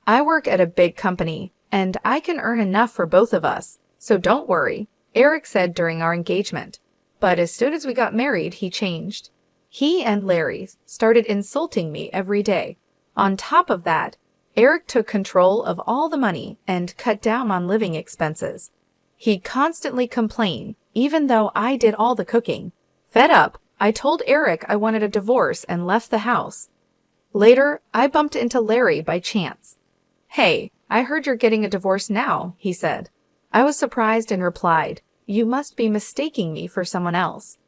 I work at a big company, and I can earn enough for both of us, so don't worry, Eric said during our engagement. But as soon as we got married, he changed. He and Larry started insulting me every day. On top of that, Eric took control of all the money and cut down on living expenses. He'd constantly complain, even though I did all the cooking. Fed up, I told Eric I wanted a divorce and left the house. Later, I bumped into Larry by chance. "Hey, I heard you're getting a divorce now," he said. I was surprised and replied, "You must be mistaking me for someone else."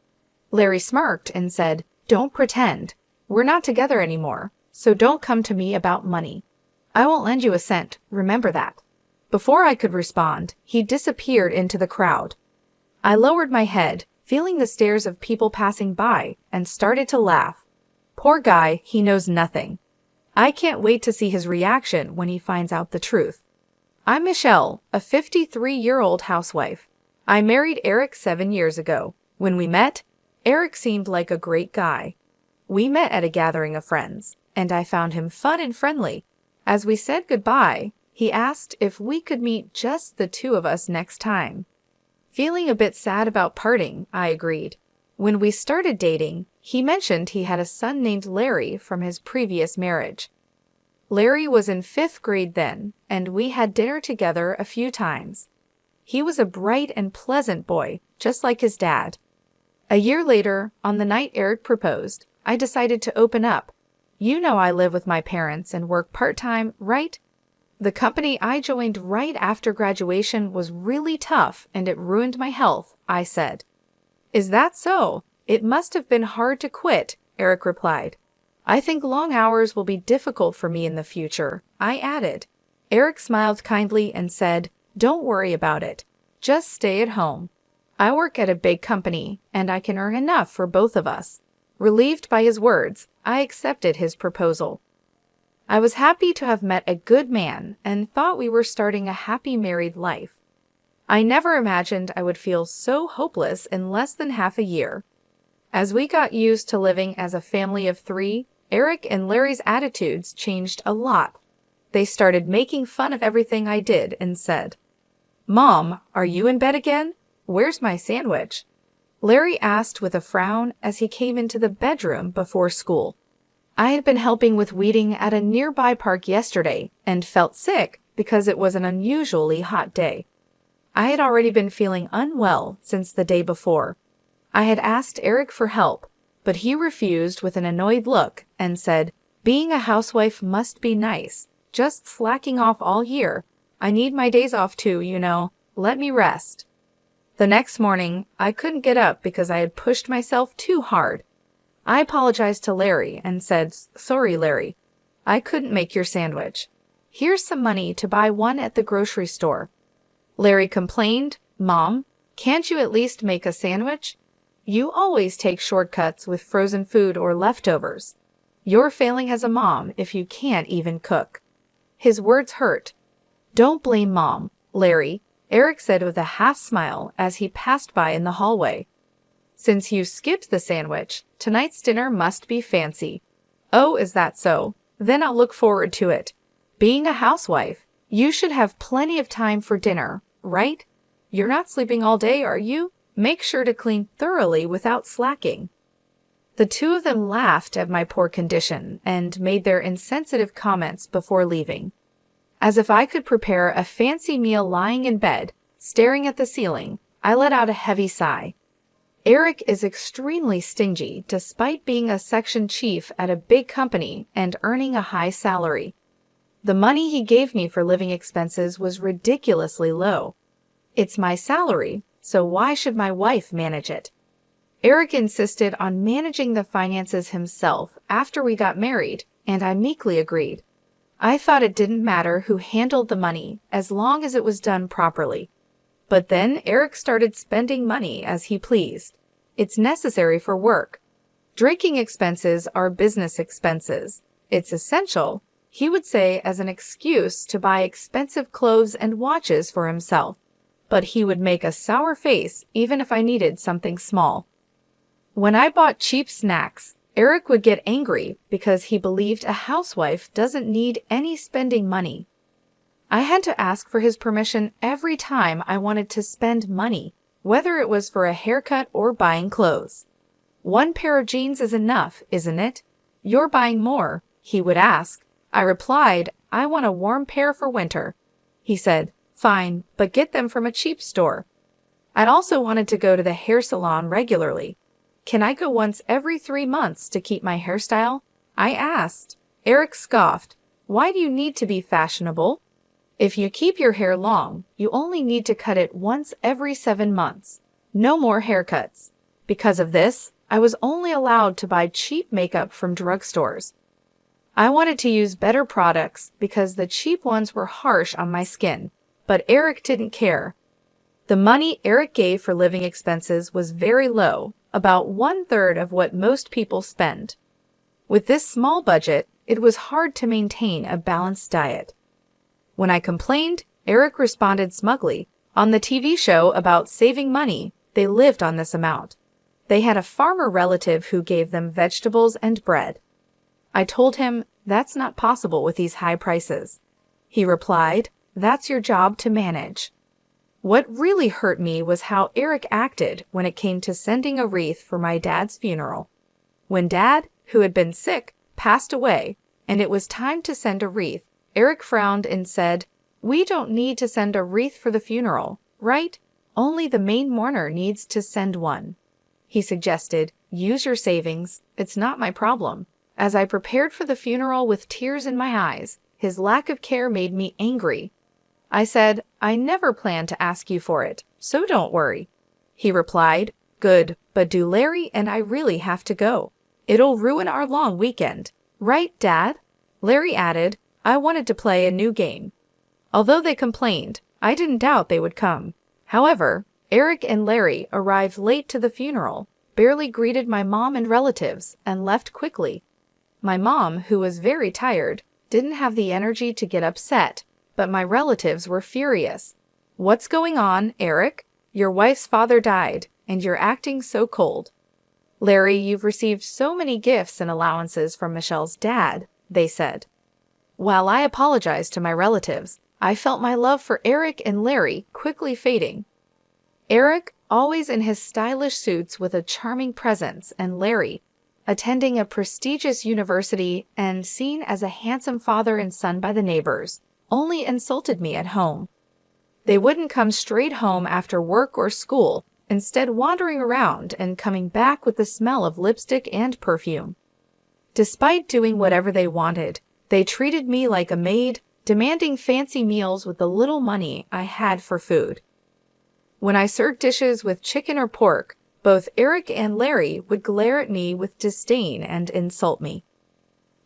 Larry smirked and said, "Don't pretend. We're not together anymore, so don't come to me about money. I won't lend you a cent, remember that." Before I could respond, he disappeared into the crowd. I lowered my head, feeling the stares of people passing by, and started to laugh. Poor guy, he knows nothing. I can't wait to see his reaction when he finds out the truth. I'm Michelle, a 53-year-old housewife. I married Eric 7 years ago. When we met, Eric seemed like a great guy. We met at a gathering of friends, and I found him fun and friendly. As we said goodbye, he asked if we could meet just the two of us next time. Feeling a bit sad about parting, I agreed. When we started dating, he mentioned he had a son named Larry from his previous marriage. Larry was in 5th grade then, and we had dinner together a few times. He was a bright and pleasant boy, just like his dad. A year later, on the night Eric proposed, I decided to open up. You know I live with my parents and work part-time, right? The company I joined right after graduation was really tough and it ruined my health, I said. Is that so? It must have been hard to quit, Eric replied. I think long hours will be difficult for me in the future, I added. Eric smiled kindly and said, Don't worry about it. Just stay at home. I work at a big company and I can earn enough for both of us. Relieved by his words, I accepted his proposal. I was happy to have met a good man and thought we were starting a happy married life. I never imagined I would feel so hopeless in less than half a year. As we got used to living as a family of 3, Eric and Larry's attitudes changed a lot. They started making fun of everything I did and said, Mom, are you in bed again? Where's my sandwich? Larry asked with a frown as he came into the bedroom before school. I had been helping with weeding at a nearby park yesterday and felt sick because it was an unusually hot day. I had already been feeling unwell since the day before. I had asked Eric for help, but he refused with an annoyed look and said, Being a housewife must be nice. Just slacking off all year. I need my days off too, you know. Let me rest. The next morning, I couldn't get up because I had pushed myself too hard. I apologized to Larry and said, Sorry, Larry. I couldn't make your sandwich. Here's some money to buy one at the grocery store. Larry complained, Mom, can't you at least make a sandwich? You always take shortcuts with frozen food or leftovers. You're failing as a mom if you can't even cook. His words hurt. Don't blame Mom, Larry, Eric said with a half smile as he passed by in the hallway. Since you skipped the sandwich, tonight's dinner must be fancy. Oh, is that so? Then I'll look forward to it. Being a housewife, you should have plenty of time for dinner, right? You're not sleeping all day, are you? Make sure to clean thoroughly without slacking. The two of them laughed at my poor condition and made their insensitive comments before leaving. As if I could prepare a fancy meal lying in bed, staring at the ceiling, I let out a heavy sigh. Eric is extremely stingy despite being a section chief at a big company and earning a high salary. The money he gave me for living expenses was ridiculously low. It's my salary, so why should my wife manage it? Eric insisted on managing the finances himself after we got married, and I meekly agreed. I thought it didn't matter who handled the money as long as it was done properly. But then Eric started spending money as he pleased. It's necessary for work. Drinking expenses are business expenses. It's essential, he would say, as an excuse to buy expensive clothes and watches for himself. But he would make a sour face even if I needed something small. When I bought cheap snacks, Eric would get angry because he believed a housewife doesn't need any spending money. I had to ask for his permission every time I wanted to spend money, whether it was for a haircut or buying clothes. "One pair of jeans is enough, isn't it? You're buying more," he would ask. I replied, "I want a warm pair for winter." He said, "Fine, but get them from a cheap store." I'd also wanted to go to the hair salon regularly. "Can I go once every 3 months to keep my hairstyle?" I asked. Eric scoffed. "Why do you need to be fashionable? If you keep your hair long, you only need to cut it once every 7 months. No more haircuts." Because of this, I was only allowed to buy cheap makeup from drugstores. I wanted to use better products because the cheap ones were harsh on my skin, but Eric didn't care. The money Eric gave for living expenses was very low, about 1/3 of what most people spend. With this small budget, it was hard to maintain a balanced diet. When I complained, Eric responded smugly. On the TV show about saving money, they lived on this amount. They had a farmer relative who gave them vegetables and bread. I told him, "That's not possible with these high prices." He replied, "That's your job to manage." What really hurt me was how Eric acted when it came to sending a wreath for my dad's funeral. When Dad, who had been sick, passed away, and it was time to send a wreath, Eric frowned and said, "We don't need to send a wreath for the funeral, right? Only the main mourner needs to send one." He suggested, "Use your savings, it's not my problem." As I prepared for the funeral with tears in my eyes, his lack of care made me angry. I said, "I never planned to ask you for it, so don't worry." He replied, "Good, but do Larry and I really have to go? It'll ruin our long weekend. Right, Dad?" Larry added, "I wanted to play a new game." Although they complained, I didn't doubt they would come. However, Eric and Larry arrived late to the funeral, barely greeted my mom and relatives, and left quickly. My mom, who was very tired, didn't have the energy to get upset, but my relatives were furious. "What's going on, Eric? Your wife's father died, and you're acting so cold." "Larry, you've received so many gifts and allowances from Michelle's dad," they said. While I apologized to my relatives, I felt my love for Eric and Larry quickly fading. Eric, always in his stylish suits with a charming presence, and Larry, attending a prestigious university and seen as a handsome father and son by the neighbors, only insulted me at home. They wouldn't come straight home after work or school, instead wandering around and coming back with the smell of lipstick and perfume. Despite doing whatever they wanted, they treated me like a maid, demanding fancy meals with the little money I had for food. When I served dishes with chicken or pork, both Eric and Larry would glare at me with disdain and insult me.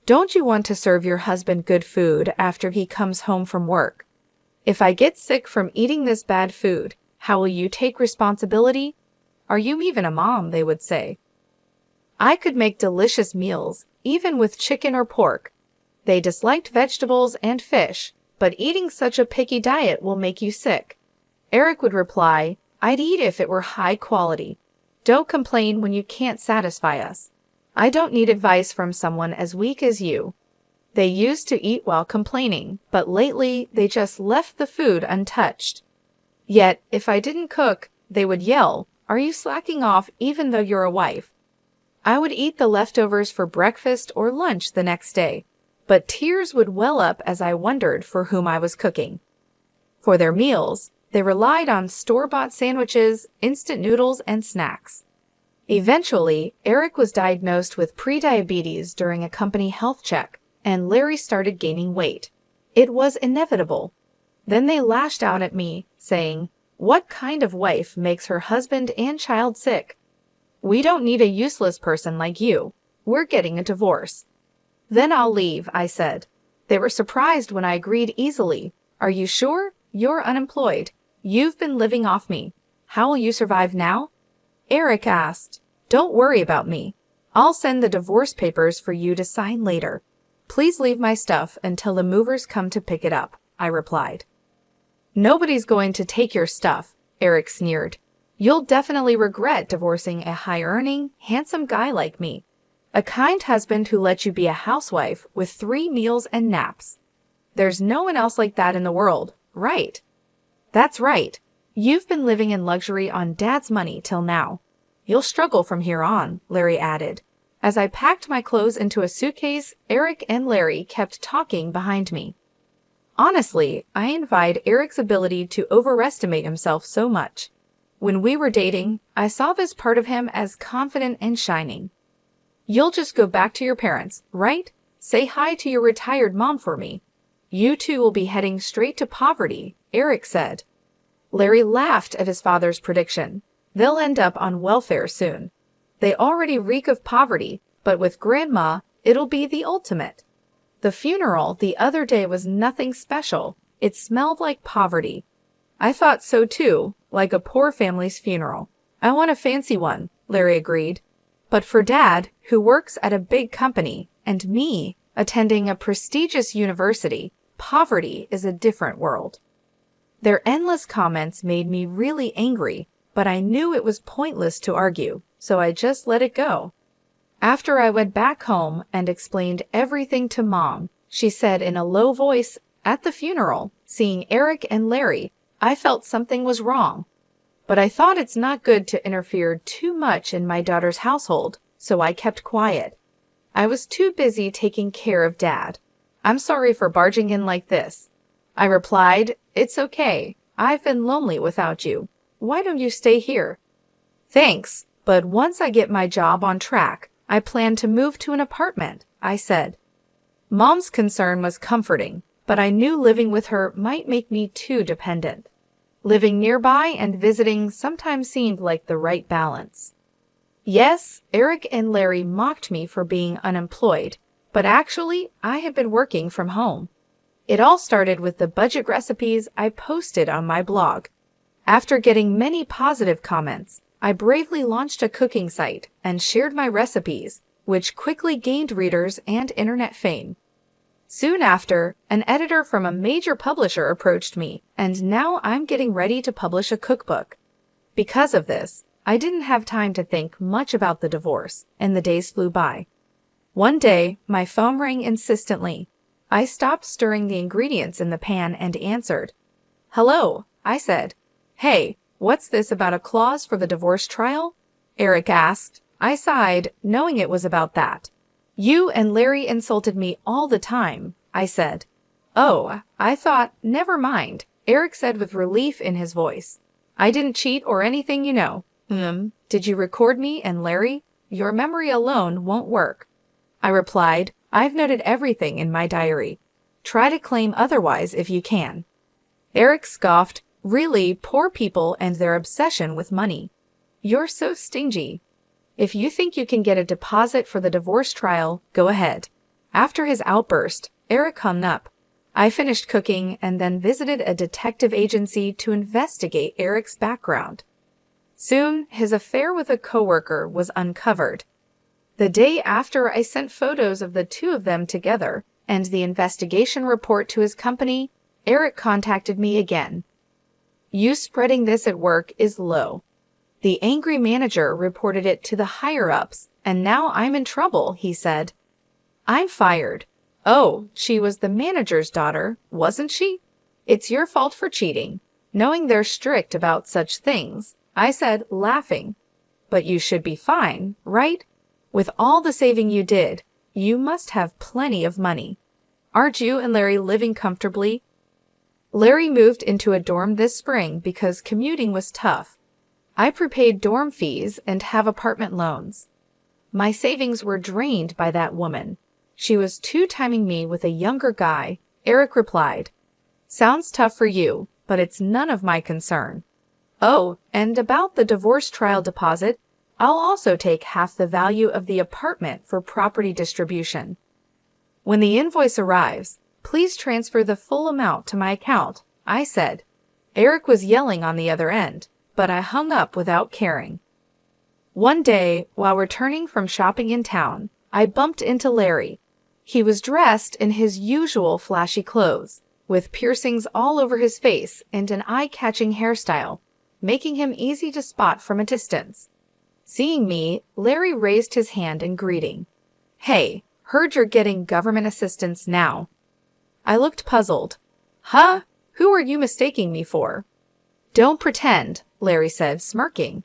"Don't you want to serve your husband good food after he comes home from work? If I get sick from eating this bad food, how will you take responsibility? Are you even a mom?" they would say. I could make delicious meals, even with chicken or pork. They disliked vegetables and fish, but eating such a picky diet will make you sick. Eric would reply, "I'd eat if it were high quality. Don't complain when you can't satisfy us. I don't need advice from someone as weak as you." They used to eat while complaining, but lately they just left the food untouched. Yet, if I didn't cook, they would yell, "Are you slacking off even though you're a wife?" I would eat the leftovers for breakfast or lunch the next day, but tears would well up as I wondered for whom I was cooking. For their meals, they relied on store-bought sandwiches, instant noodles, and snacks. Eventually, Eric was diagnosed with prediabetes during a company health check, and Larry started gaining weight. It was inevitable. Then they lashed out at me, saying, "What kind of wife makes her husband and child sick? We don't need a useless person like you. We're getting a divorce." "Then I'll leave," I said. They were surprised when I agreed easily. "Are you sure? You're unemployed. You've been living off me. How will you survive now?" Eric asked, "Don't worry about me. I'll send the divorce papers for you to sign later. Please leave my stuff until the movers come to pick it up," I replied. "Nobody's going to take your stuff," Eric sneered. "You'll definitely regret divorcing a high-earning, handsome guy like me." A kind husband who lets you be a housewife with 3 meals and naps. There's no one else like that in the world, right? That's right. You've been living in luxury on Dad's money till now. You'll struggle from here on, Larry added. As I packed my clothes into a suitcase, Eric and Larry kept talking behind me. Honestly, I envied Eric's ability to overestimate himself so much. When we were dating, I saw this part of him as confident and shining. You'll just go back to your parents, right? Say hi to your retired mom for me. You two will be heading straight to poverty, Eric said. Larry laughed at his father's prediction. They'll end up on welfare soon. They already reek of poverty, but with Grandma, it'll be the ultimate. The funeral the other day was nothing special. It smelled like poverty. I thought so too, like a poor family's funeral. I want a fancy one, Larry agreed. But for Dad, who works at a big company, and me, attending a prestigious university, poverty is a different world. Their endless comments made me really angry, but I knew it was pointless to argue, so I just let it go. After I went back home and explained everything to Mom, she said in a low voice, at the funeral, seeing Eric and Larry, I felt something was wrong. But I thought it's not good to interfere too much in my daughter's household, so I kept quiet. I was too busy taking care of Dad. I'm sorry for barging in like this. I replied, it's okay. I've been lonely without you. Why don't you stay here? Thanks, but once I get my job on track, I plan to move to an apartment, I said. Mom's concern was comforting, but I knew living with her might make me too dependent. Living nearby and visiting sometimes seemed like the right balance. Yes, Eric and Larry mocked me for being unemployed, but actually, I had been working from home. It all started with the budget recipes I posted on my blog. After getting many positive comments, I bravely launched a cooking site and shared my recipes, which quickly gained readers and internet fame. Soon after, an editor from a major publisher approached me, and now I'm getting ready to publish a cookbook. Because of this, I didn't have time to think much about the divorce, and the days flew by. One day, my phone rang insistently. I stopped stirring the ingredients in the pan and answered. Hello, I said. Hey, what's this about a clause for the divorce trial? Eric asked. I sighed, knowing it was about that. You and Larry insulted me all the time, I said. Oh, I thought, never mind, Eric said with relief in his voice. I didn't cheat or anything, you know. Did you record me and Larry? Your memory alone won't work. I replied, I've noted everything in my diary. Try to claim otherwise if you can. Eric scoffed, really, poor people and their obsession with money. You're so stingy. If you think you can get a deposit for the divorce trial, go ahead. After his outburst, Eric hung up. I finished cooking and then visited a detective agency to investigate Eric's background. Soon, his affair with a coworker was uncovered. The day after I sent photos of the two of them together and the investigation report to his company, Eric contacted me again. You spreading this at work is low. The angry manager reported it to the higher-ups, and now I'm in trouble, he said. I'm fired. Oh, she was the manager's daughter, wasn't she? It's your fault for cheating. Knowing they're strict about such things, I said, laughing. But you should be fine, right? With all the saving you did, you must have plenty of money. Aren't you and Larry living comfortably? Larry moved into a dorm this spring because commuting was tough. I prepaid dorm fees and have apartment loans. My savings were drained by that woman. She was two-timing me with a younger guy, Eric replied. Sounds tough for you, but it's none of my concern. Oh, and about the divorce trial deposit, I'll also take half the value of the apartment for property distribution. When the invoice arrives, please transfer the full amount to my account, I said. Eric was yelling on the other end, but I hung up without caring. One day, while returning from shopping in town, I bumped into Larry. He was dressed in his usual flashy clothes, with piercings all over his face and an eye-catching hairstyle, making him easy to spot from a distance. Seeing me, Larry raised his hand in greeting. Hey, heard you're getting government assistance now. I looked puzzled. Huh? Who are you mistaking me for? Don't pretend, Larry said, smirking.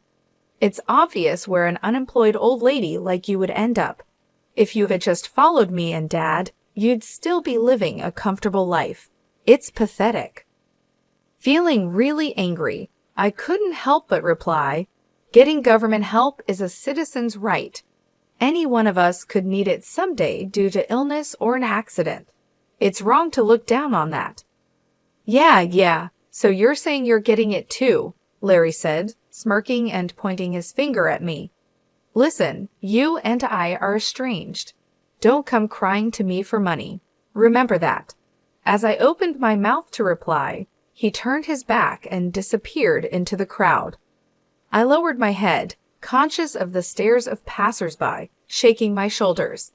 It's obvious where an unemployed old lady like you would end up. If you had just followed me and Dad, you'd still be living a comfortable life. It's pathetic. Feeling really angry, I couldn't help but reply, getting government help is a citizen's right. Any one of us could need it someday due to illness or an accident. It's wrong to look down on that. Yeah, so you're saying you're getting it too, Larry said, smirking and pointing his finger at me. Listen, you and I are estranged. Don't come crying to me for money. Remember that. As I opened my mouth to reply, he turned his back and disappeared into the crowd. I lowered my head, conscious of the stares of passers-by, shaking my shoulders.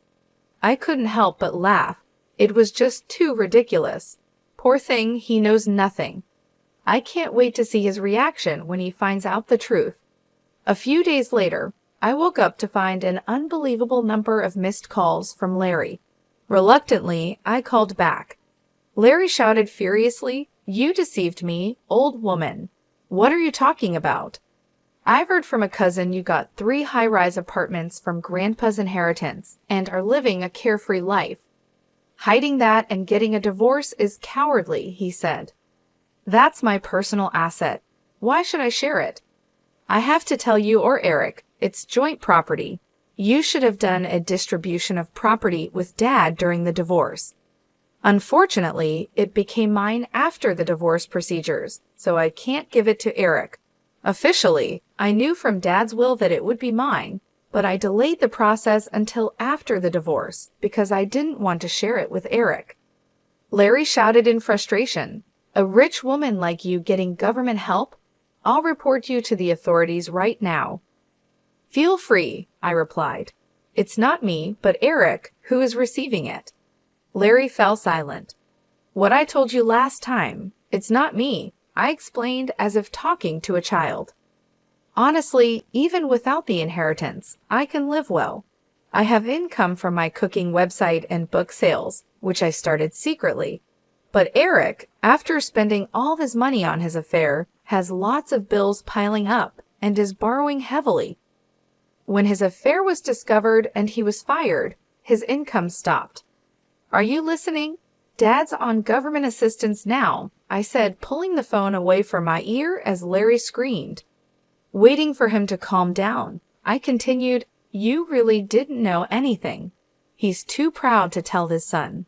I couldn't help but laugh. It was just too ridiculous. Poor thing, he knows nothing. I can't wait to see his reaction when he finds out the truth. A few days later, I woke up to find an unbelievable number of missed calls from Larry. Reluctantly, I called back. Larry shouted furiously, "You deceived me, old woman. What are you talking about? I've heard from a cousin you got 3 high-rise apartments from Grandpa's inheritance and are living a carefree life. Hiding that and getting a divorce is cowardly," he said. That's my personal asset. Why should I share it? I have to tell you or Eric, it's joint property. You should have done a distribution of property with Dad during the divorce. Unfortunately, it became mine after the divorce procedures, so I can't give it to Eric. Officially, I knew from Dad's will that it would be mine, but I delayed the process until after the divorce because I didn't want to share it with Eric. Larry shouted in frustration, "A rich woman like you getting government help? I'll report you to the authorities right now." "Feel free," I replied. "It's not me, but Eric, who is receiving it." Larry fell silent. "What I told you last time, it's not me," I explained as if talking to a child. "Honestly, even without the inheritance, I can live well. I have income from my cooking website and book sales, which I started secretly. But Eric, after spending all his money on his affair, has lots of bills piling up and is borrowing heavily. When his affair was discovered and he was fired, his income stopped. Are you listening? Dad's on government assistance now," I said, pulling the phone away from my ear as Larry screamed. Waiting for him to calm down, I continued, "You really didn't know anything. He's too proud to tell his son.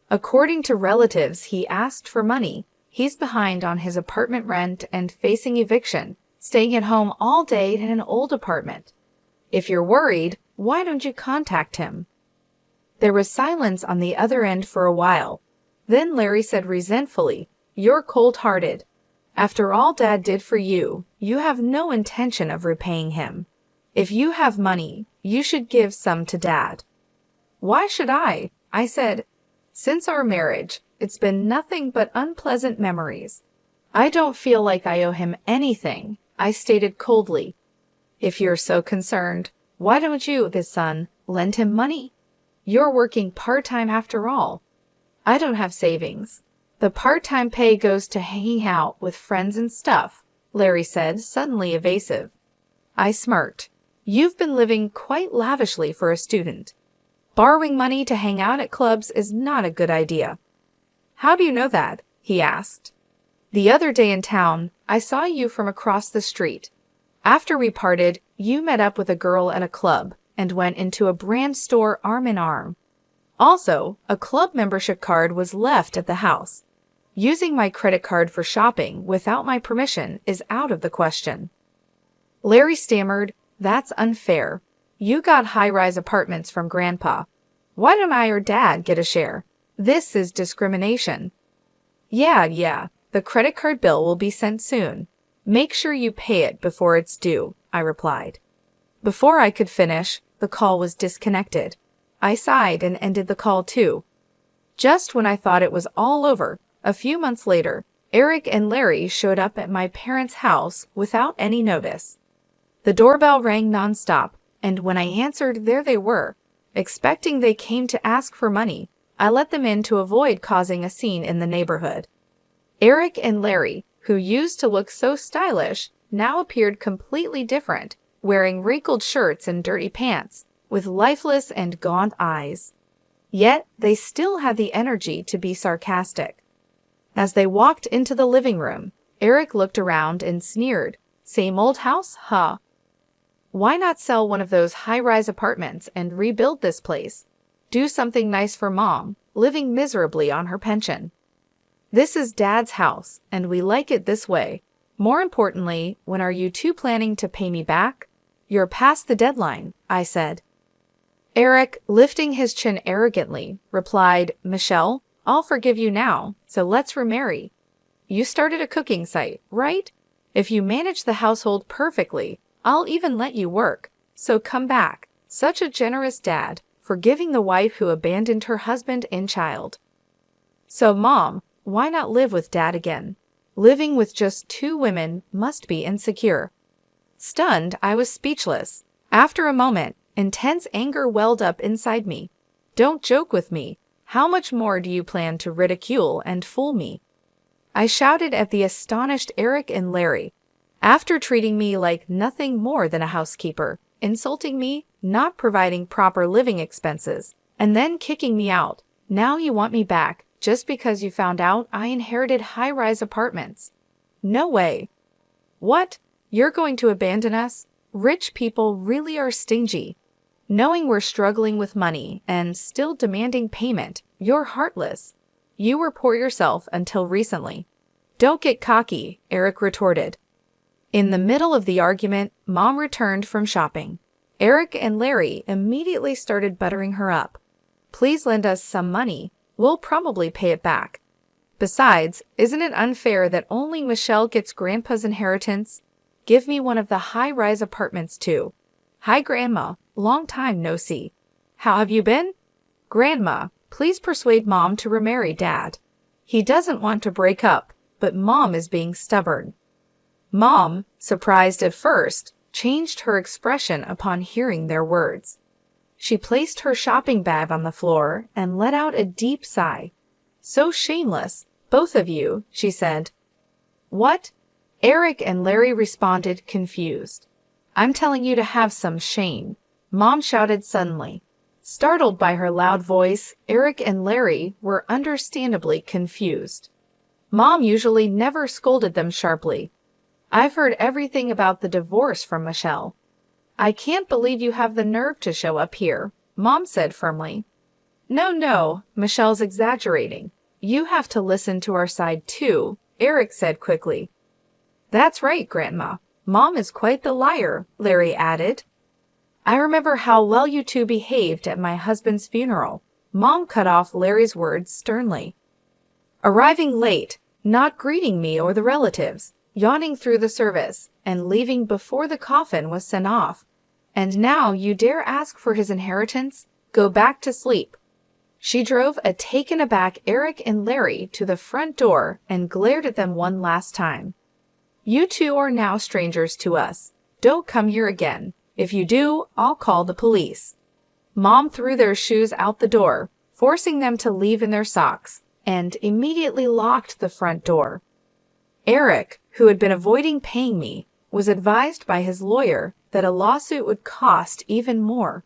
According to relatives, he asked for money. He's behind on his apartment rent and facing eviction, staying at home all day in an old apartment. If you're worried, why don't you contact him?" There was silence on the other end for a while. Then Larry said resentfully, "You're cold-hearted. After all Dad did for you, you have no intention of repaying him. If you have money, you should give some to Dad." "Why should I?" I said. "Since our marriage, it's been nothing but unpleasant memories. I don't feel like I owe him anything," I stated coldly. "If you're so concerned, why don't you, his son, lend him money? You're working part-time after all." "I don't have savings. The part-time pay goes to hanging out with friends and stuff," Larry said, suddenly evasive. I smirked. "You've been living quite lavishly for a student. Borrowing money to hang out at clubs is not a good idea." "How do you know that?" he asked. "The other day in town, I saw you from across the street. After we parted, you met up with a girl at a club and went into a brand store arm in arm. Also, a club membership card was left at the house. Using my credit card for shopping without my permission is out of the question." Larry stammered, "That's unfair. You got high-rise apartments from Grandpa. Why don't I or Dad get a share? This is discrimination." Yeah, the credit card bill will be sent soon. Make sure you pay it before it's due," I replied. Before I could finish, the call was disconnected. I sighed and ended the call too. Just when I thought it was all over, a few months later, Eric and Larry showed up at my parents' house without any notice. The doorbell rang nonstop, and when I answered, there they were. expecting they came to ask for money. I let them in to avoid causing a scene in the neighborhood. Eric and Larry, who used to look so stylish, now appeared completely different, wearing wrinkled shirts and dirty pants, with lifeless and gaunt eyes. Yet, they still had the energy to be sarcastic. As they walked into the living room, Eric looked around and sneered, "Same old house, huh? Why not sell one of those high-rise apartments and rebuild this place? Do something nice for Mom, living miserably on her pension. This is Dad's house, and we like it this way. More importantly, when are you two planning to pay me back?" "You're past the deadline," I said. Eric, lifting his chin arrogantly, replied, "Michelle, I'll forgive you now, so let's remarry. You started a cooking site, right? If you manage the household perfectly, I'll even let you work, so come back." Such a generous dad, forgiving the wife who abandoned her husband and child. So Mom, why not live with Dad again? Living with just two women must be insecure. Stunned, I was speechless. After a moment, intense anger welled up inside me. "Don't joke with me. How much more do you plan to ridicule and fool me?" I shouted at the astonished Eric and Larry. After treating me like nothing more than a housekeeper, insulting me, not providing proper living expenses, and then kicking me out, now you want me back just because you found out I inherited high-rise apartments? No way. What? You're going to abandon us? Rich people really are stingy. Knowing we're struggling with money and still demanding payment, you're heartless. You were poor yourself until recently. "Don't get cocky," Eric retorted. In the middle of the argument, Mom returned from shopping. Eric and Larry immediately started buttering her up. "Please lend us some money. We'll probably pay it back. Besides, isn't it unfair that only Michelle gets Grandpa's inheritance? Give me one of the high-rise apartments too." "Hi, Grandma. Long time no see. How have you been?" "Grandma, please persuade Mom to remarry Dad. He doesn't want to break up, but Mom is being stubborn." Mom, surprised at first, changed her expression upon hearing their words. She placed her shopping bag on the floor and let out a deep sigh. "So shameless, both of you," she said. "What?" Eric and Larry responded, confused. "I'm telling you to have some shame," Mom shouted suddenly. Startled by her loud voice, Eric and Larry were understandably confused. Mom usually never scolded them sharply. "I've heard everything about the divorce from Michelle." "I can't believe you have the nerve to show up here," Mom said firmly. No, Michelle's exaggerating. You have to listen to our side too," Eric said quickly. "That's right, Grandma. Mom is quite the liar," Larry added. "I remember how well you two behaved at my husband's funeral." Mom cut off Larry's words sternly. "Arriving late, not greeting me or the relatives, yawning through the service, and leaving before the coffin was sent off. And now you dare ask for his inheritance? Go back to sleep." She drove a taken-aback Eric and Larry to the front door and glared at them one last time. "You two are now strangers to us. Don't come here again. If you do, I'll call the police." Mom threw their shoes out the door, forcing them to leave in their socks, and immediately locked the front door. Eric, who had been avoiding paying me, was advised by his lawyer that a lawsuit would cost even more.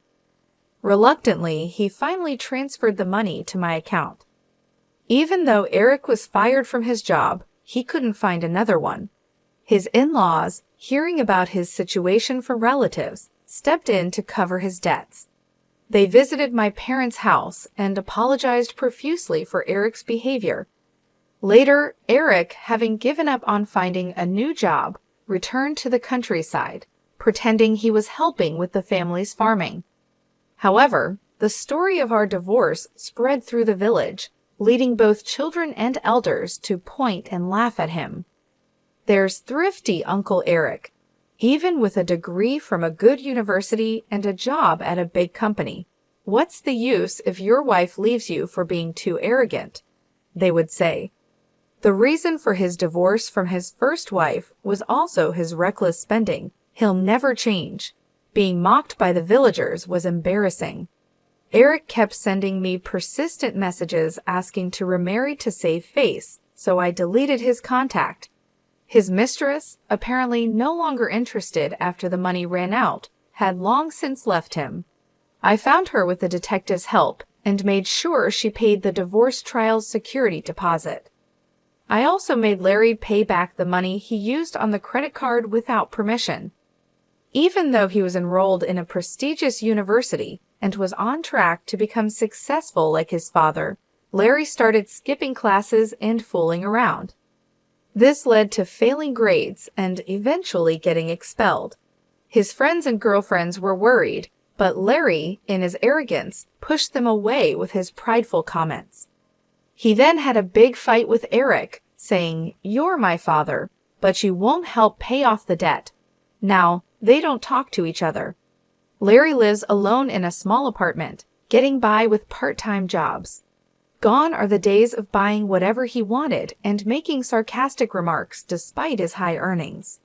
Reluctantly, he finally transferred the money to my account. Even though Eric was fired from his job, he couldn't find another one. His in-laws, hearing about his situation from relatives, stepped in to cover his debts. They visited my parents' house and apologized profusely for Eric's behavior. Later, Eric, having given up on finding a new job, returned to the countryside, pretending he was helping with the family's farming. However, the story of our divorce spread through the village, leading both children and elders to point and laugh at him. There's thrifty Uncle Eric, even with a degree from a good university and a job at a big company. "What's the use if your wife leaves you for being too arrogant?" they would say. The reason for his divorce from his first wife was also his reckless spending. "He'll never change." Being mocked by the villagers was embarrassing. Eric kept sending me persistent messages asking to remarry to save face, so I deleted his contact. His mistress, apparently no longer interested after the money ran out, had long since left him. I found her with the detective's help and made sure she paid the divorce trial's security deposit. I also made Larry pay back the money he used on the credit card without permission. Even though he was enrolled in a prestigious university and was on track to become successful like his father, Larry started skipping classes and fooling around. This led to failing grades and eventually getting expelled. His friends and girlfriends were worried, but Larry, in his arrogance, pushed them away with his prideful comments. He then had a big fight with Eric, saying, "You're my father, but you won't help pay off the debt." Now, they don't talk to each other. Larry lives alone in a small apartment, getting by with part-time jobs. Gone are the days of buying whatever he wanted and making sarcastic remarks despite his high earnings.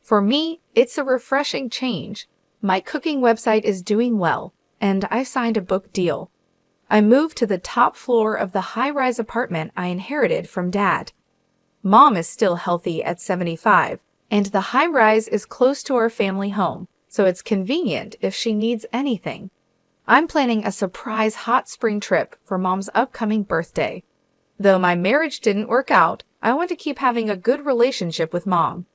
For me, it's a refreshing change. My cooking website is doing well, and I signed a book deal. I moved to the top floor of the high-rise apartment I inherited from Dad. Mom is still healthy at 75, and the high-rise is close to our family home, so it's convenient if she needs anything. I'm planning a surprise hot spring trip for Mom's upcoming birthday. Though my marriage didn't work out, I want to keep having a good relationship with Mom.